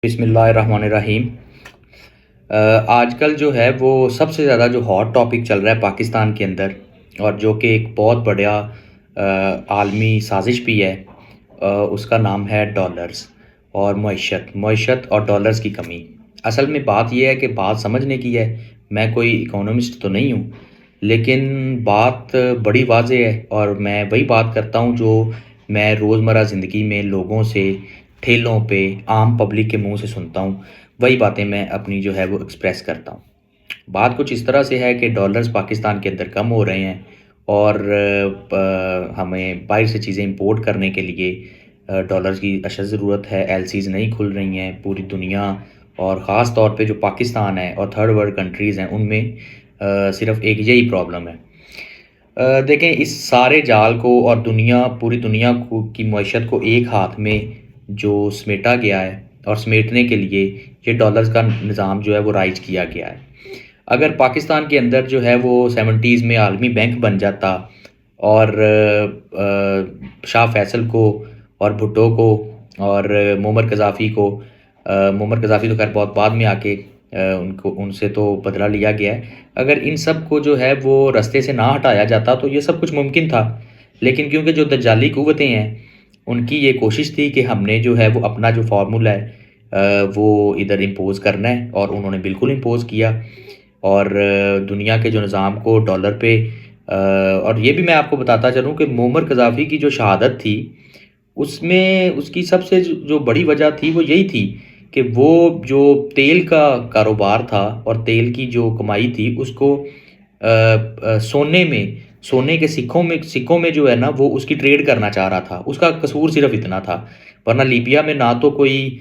بسم اللہ الرحمن الرحیم۔ آج کل جو ہے وہ سب سے زیادہ جو ہاٹ ٹاپک چل رہا ہے پاکستان کے اندر، اور جو کہ ایک بہت بڑا عالمی سازش بھی ہے، اس کا نام ہے ڈالرز اور معیشت اور ڈالرز کی کمی۔ اصل میں بات یہ ہے کہ بات سمجھنے کی ہے۔ میں کوئی اکانومسٹ تو نہیں ہوں، لیکن بات بڑی واضح ہے، اور میں وہی بات کرتا ہوں جو میں روزمرہ زندگی میں لوگوں سے، ٹھیلوں پہ، عام پبلک کے منہ سے سنتا ہوں۔ وہی باتیں میں اپنی جو ہے وہ ایکسپریس کرتا ہوں۔ بات کچھ اس طرح سے ہے کہ ڈالرز پاکستان کے اندر کم ہو رہے ہیں، اور ہمیں باہر سے چیزیں امپورٹ کرنے کے لیے ڈالرز کی اشد ضرورت ہے۔ ایل سیز نہیں کھل رہی ہیں پوری دنیا، اور خاص طور پہ جو پاکستان ہے اور تھرڈ ورلڈ کنٹریز ہیں، ان میں صرف ایک یہی پرابلم ہے۔ دیکھیں، اس سارے جال کو اور پوری دنیا کی معیشت کو ایک ہاتھ میں جو سمیٹا گیا ہے، اور سمیٹنے کے لیے یہ ڈالرز کا نظام جو ہے وہ رائج کیا گیا ہے۔ اگر پاکستان کے اندر جو ہے وہ 70s میں عالمی بینک بن جاتا، اور شاہ فیصل کو اور بھٹو کو اور معمر قذافی تو خیر بہت بعد میں آ کے ان سے تو بدلہ لیا گیا ہے۔ اگر ان سب کو جو ہے وہ رستے سے نہ ہٹایا جاتا تو یہ سب کچھ ممکن تھا، لیکن کیونکہ جو دجالی قوتیں ہیں، ان کی یہ کوشش تھی کہ ہم نے جو ہے وہ اپنا جو فارمولہ ہے وہ ادھر امپوز کرنا ہے، اور انہوں نے بالکل امپوز کیا، اور دنیا کے جو نظام کو ڈالر پہ اور یہ بھی میں آپ کو بتاتا چلوں کہ معمر قذافی کی جو شہادت تھی، اس میں اس کی سب سے جو بڑی وجہ تھی وہ یہی تھی کہ وہ جو تیل کا کاروبار تھا اور تیل کی جو کمائی تھی، اس کو سونے کے سکوں میں جو ہے نا وہ اس کی ٹریڈ کرنا چاہ رہا تھا۔ اس کا قصور صرف اتنا تھا، ورنہ لیبیا میں نہ تو کوئی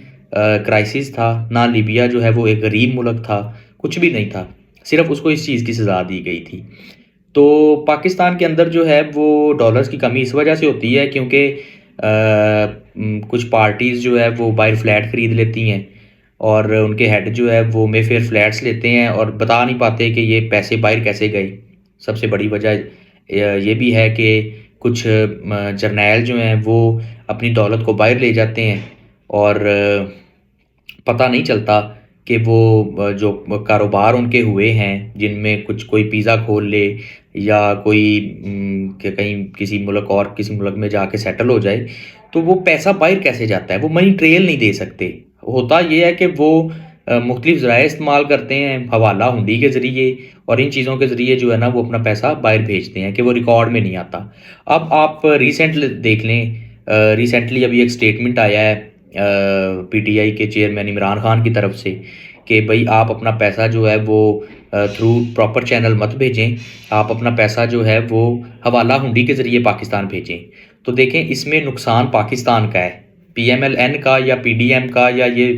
کرائسس تھا، نہ لیبیا جو ہے وہ ایک غریب ملک تھا، کچھ بھی نہیں تھا، صرف اس کو اس چیز کی سزا دی گئی تھی۔ تو پاکستان کے اندر جو ہے وہ ڈالرز کی کمی اس وجہ سے ہوتی ہے کیونکہ کچھ پارٹیز جو ہے وہ باہر فلیٹ خرید لیتی ہیں، اور ان کے ہیڈ جو ہے وہ مے فیئر فلیٹس لیتے ہیں اور بتا نہیں پاتے کہ یہ پیسے باہر کیسے گئے۔ سب سے بڑی وجہ یہ بھی ہے کہ کچھ جرنیل جو ہیں وہ اپنی دولت کو باہر لے جاتے ہیں، اور پتہ نہیں چلتا کہ وہ جو کاروبار ان کے ہوئے ہیں، جن میں کوئی پیزا کھول لے یا کوئی کہ کہیں کسی ملک میں جا کے سیٹل ہو جائے، تو وہ پیسہ باہر کیسے جاتا ہے؟ وہ منی ٹریل نہیں دے سکتے۔ ہوتا یہ ہے کہ وہ مختلف ذرائع استعمال کرتے ہیں، حوالہ ہنڈی کے ذریعے اور ان چیزوں کے ذریعے جو ہے نا وہ اپنا پیسہ باہر بھیجتے ہیں کہ وہ ریکارڈ میں نہیں آتا۔ اب آپ ریسنٹلی دیکھ لیں، ریسنٹلی ابھی ایک سٹیٹمنٹ آیا ہے پی ٹی آئی کے چیئرمین عمران خان کی طرف سے کہ بھئی آپ اپنا پیسہ جو ہے وہ تھرو پراپر چینل مت بھیجیں، آپ اپنا پیسہ جو ہے وہ حوالہ ہنڈی کے ذریعے پاکستان بھیجیں۔ تو دیکھیں، اس میں نقصان پاکستان کا ہے، پی ایم ایل این کا یا پی ڈی ایم کا، یا یہ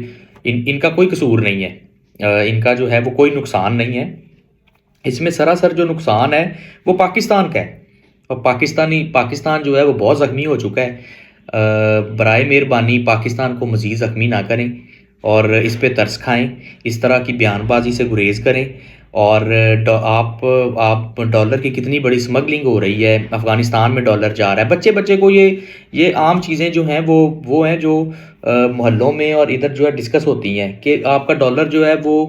ان کا کوئی قصور نہیں ہے، ان کا جو ہے وہ کوئی نقصان نہیں ہے۔ اس میں سراسر جو نقصان ہے وہ پاکستان کا ہے، اور پاکستان جو ہے وہ بہت زخمی ہو چکا ہے۔ برائے مہربانی پاکستان کو مزید زخمی نہ کریں، اور اس پہ ترس کھائیں، اس طرح کی بیان بازی سے گریز کریں۔ اور آپ ڈالر کی کتنی بڑی سمگلنگ ہو رہی ہے، افغانستان میں ڈالر جا رہا ہے، بچے کو یہ عام چیزیں جو ہیں وہ ہیں جو محلوں میں اور ادھر جو ہے ڈسکس ہوتی ہیں کہ آپ کا ڈالر جو ہے وہ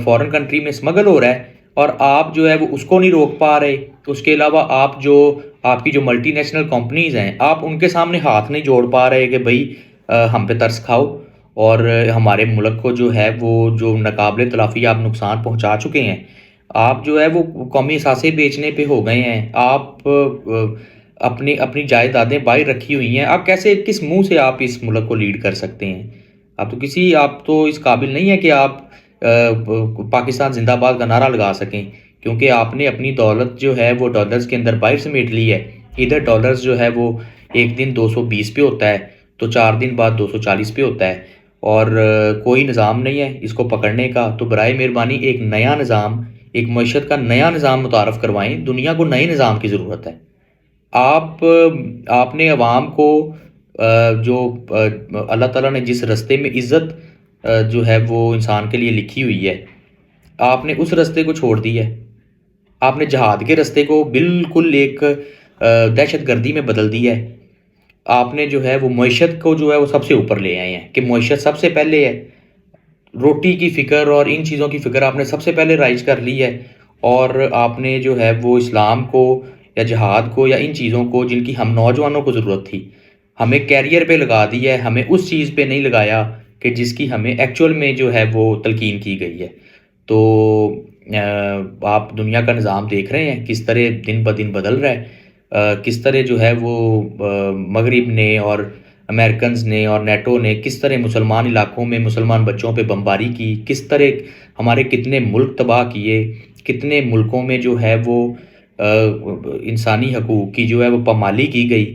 فورن کنٹری میں سمگل ہو رہا ہے، اور آپ جو ہے وہ اس کو نہیں روک پا رہے۔ اس کے علاوہ آپ کی جو ملٹی نیشنل کمپنیز ہیں، آپ ان کے سامنے ہاتھ نہیں جوڑ پا رہے کہ بھئی ہم پہ ترس کھاؤ، اور ہمارے ملک کو جو ہے وہ جو ناقابل تلافی آپ نقصان پہنچا چکے ہیں۔ آپ جو ہے وہ قومی اثاثے بیچنے پہ ہو گئے ہیں، آپ اپنی جائیدادیں باہر رکھی ہوئی ہیں۔ آپ کس منہ سے آپ اس ملک کو لیڈ کر سکتے ہیں؟ آپ تو اس قابل نہیں ہے کہ آپ پاکستان زندہ باد کا نعرہ لگا سکیں، کیونکہ آپ نے اپنی دولت جو ہے وہ ڈالرز کے اندر باہر سمیٹ لی ہے۔ ادھر ڈالرز جو ہے وہ ایک دن 220 پہ ہوتا ہے، تو 4 دن بعد 240 پہ ہوتا ہے، اور کوئی نظام نہیں ہے اس کو پکڑنے کا۔ تو برائے مہربانی ایک نیا نظام، ایک معیشت کا نیا نظام متعارف کروائیں۔ دنیا کو نئے نظام کی ضرورت ہے۔ آپ نے عوام کو جو اللہ تعالیٰ نے جس رستے میں عزت جو ہے وہ انسان کے لیے لکھی ہوئی ہے، آپ نے اس رستے کو چھوڑ دی ہے۔ آپ نے جہاد کے رستے کو بالکل ایک دہشت گردی میں بدل دیا ہے۔ آپ نے جو ہے وہ معیشت کو جو ہے وہ سب سے اوپر لے آئے ہیں کہ معیشت سب سے پہلے ہے، روٹی کی فکر اور ان چیزوں کی فکر آپ نے سب سے پہلے رائج کر لی ہے، اور آپ نے جو ہے وہ اسلام کو یا جہاد کو یا ان چیزوں کو جن کی ہم نوجوانوں کو ضرورت تھی، ہمیں کیریئر پہ لگا دی ہے، ہمیں اس چیز پہ نہیں لگایا کہ جس کی ہمیں ایکچول میں جو ہے وہ تلقین کی گئی ہے۔ تو آپ دنیا کا نظام دیکھ رہے ہیں کس طرح دن بدن بدل رہا ہے، کس طرح جو ہے وہ مغرب نے اور امریکنز نے اور نیٹو نے کس طرح مسلمان علاقوں میں مسلمان بچوں پہ بمباری کی، کس طرح ہمارے کتنے ملک تباہ کیے، کتنے ملکوں میں جو ہے وہ انسانی حقوق کی جو ہے وہ پامالی کی گئی۔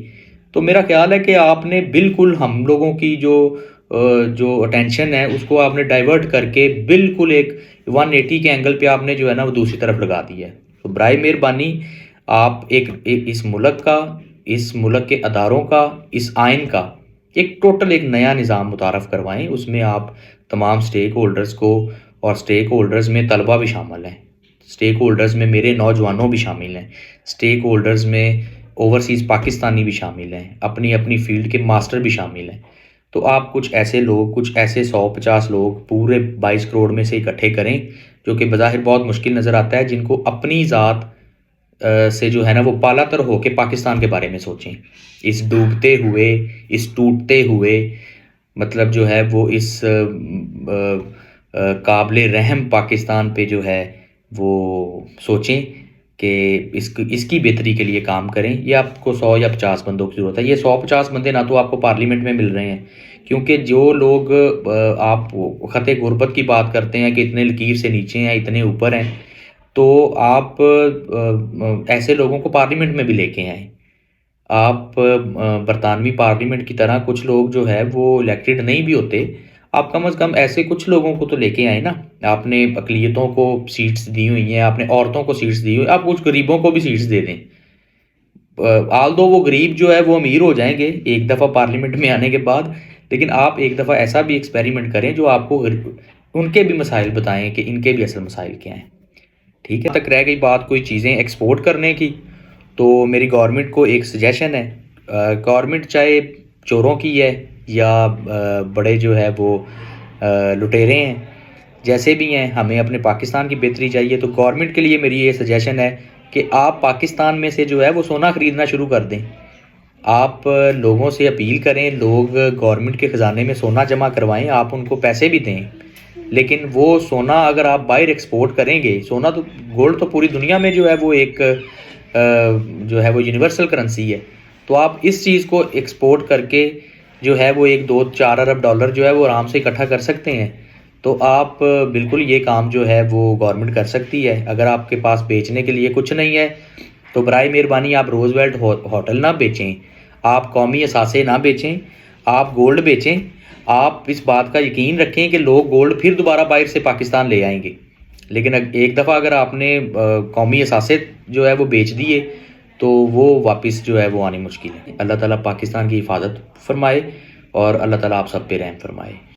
تو میرا خیال ہے کہ آپ نے بالکل ہم لوگوں کی جو اٹینشن ہے اس کو آپ نے ڈائیورٹ کر کے بالکل ایک 180 کے اینگل پہ آپ نے جو ہے نا وہ دوسری طرف لگا دی ہے۔ تو برائے مہربانی آپ ایک اس ملک کا، اس ملک کے اداروں کا، اس آئین کا ایک ٹوٹل ایک نیا نظام متعارف کروائیں۔ اس میں آپ تمام سٹیک ہولڈرز کو، اور سٹیک ہولڈرز میں طلبہ بھی شامل ہیں، سٹیک ہولڈرز میں میرے نوجوانوں بھی شامل ہیں، سٹیک ہولڈرز میں اوورسیز پاکستانی بھی شامل ہیں، اپنی اپنی فیلڈ کے ماسٹر بھی شامل ہیں۔ تو آپ کچھ ایسے لوگ، کچھ ایسے 150 لوگ پورے 22 کروڑ میں سے اکٹھے کریں، جو کہ بظاہر بہت مشکل نظر آتا ہے، جن کو اپنی ذات سے جو ہے نا وہ بالا تر ہو کے پاکستان کے بارے میں سوچیں، اس ڈوبتے ہوئے، اس ٹوٹتے ہوئے، مطلب جو ہے وہ اس قابل رحم پاکستان پہ جو ہے وہ سوچیں کہ اس کی بہتری کے لیے کام کریں۔ یہ آپ کو 100 یا 50 بندوں کی ضرورت ہے۔ یہ 150 بندے نہ تو آپ کو پارلیمنٹ میں مل رہے ہیں، کیونکہ جو لوگ آپ خط غربت کی بات کرتے ہیں کہ اتنے لکیر سے نیچے ہیں، اتنے اوپر ہیں، تو آپ ایسے لوگوں کو پارلیمنٹ میں بھی لے کے آئیں۔ آپ برطانوی پارلیمنٹ کی طرح کچھ لوگ جو ہے وہ الیکٹڈ نہیں بھی ہوتے، آپ کم از کم ایسے کچھ لوگوں کو تو لے کے آئیں نا۔ آپ نے اقلیتوں کو سیٹس دی ہوئی ہیں، آپ نے عورتوں کو سیٹس دی ہوئی ہیں، آپ کچھ غریبوں کو بھی سیٹس دے دیں۔ آل دو وہ غریب جو ہے وہ امیر ہو جائیں گے ایک دفعہ پارلیمنٹ میں آنے کے بعد، لیکن آپ ایک دفعہ ایسا بھی ایکسپیریمنٹ کریں جو آپ کو ان کے بھی مسائل بتائیں کہ ان کے بھی اصل مسائل کیا ہیں۔ ٹھیک ہے، تک رہ گئی بات کوئی چیزیں ایکسپورٹ کرنے کی، تو میری گورنمنٹ کو ایک سجیشن ہے، گورنمنٹ چاہے چوروں کی ہے یا بڑے جو ہے وہ لٹیرے ہیں، جیسے بھی ہیں، ہمیں اپنے پاکستان کی بہتری چاہیے، تو گورنمنٹ کے لیے میری یہ سجیشن ہے کہ آپ پاکستان میں سے جو ہے وہ سونا خریدنا شروع کر دیں۔ آپ لوگوں سے اپیل کریں، لوگ گورنمنٹ کے خزانے میں سونا جمع کروائیں، آپ ان کو پیسے بھی دیں، لیکن وہ سونا اگر آپ باہر ایکسپورٹ کریں گے، سونا تو گولڈ تو پوری دنیا میں جو ہے وہ ایک جو ہے وہ یونیورسل کرنسی ہے، تو آپ اس چیز کو ایکسپورٹ کر کے جو ہے وہ 1-2-4 ارب ڈالر جو ہے وہ آرام سے اکٹھا کر سکتے ہیں۔ تو آپ بالکل یہ کام جو ہے وہ گورنمنٹ کر سکتی ہے۔ اگر آپ کے پاس بیچنے کے لیے کچھ نہیں ہے تو برائے مہربانی آپ روز ویلٹ ہوٹل نہ بیچیں، آپ قومی اثاثے نہ بیچیں، آپ گولڈ بیچیں۔ آپ اس بات کا یقین رکھیں کہ لوگ گولڈ پھر دوبارہ باہر سے پاکستان لے آئیں گے، لیکن ایک دفعہ اگر آپ نے قومی اثاثے جو ہے وہ بیچ دیے تو وہ واپس جو ہے وہ آنے مشکل ہے۔ اللہ تعالیٰ پاکستان کی حفاظت فرمائے اور اللہ تعالیٰ آپ سب پہ رحم فرمائے۔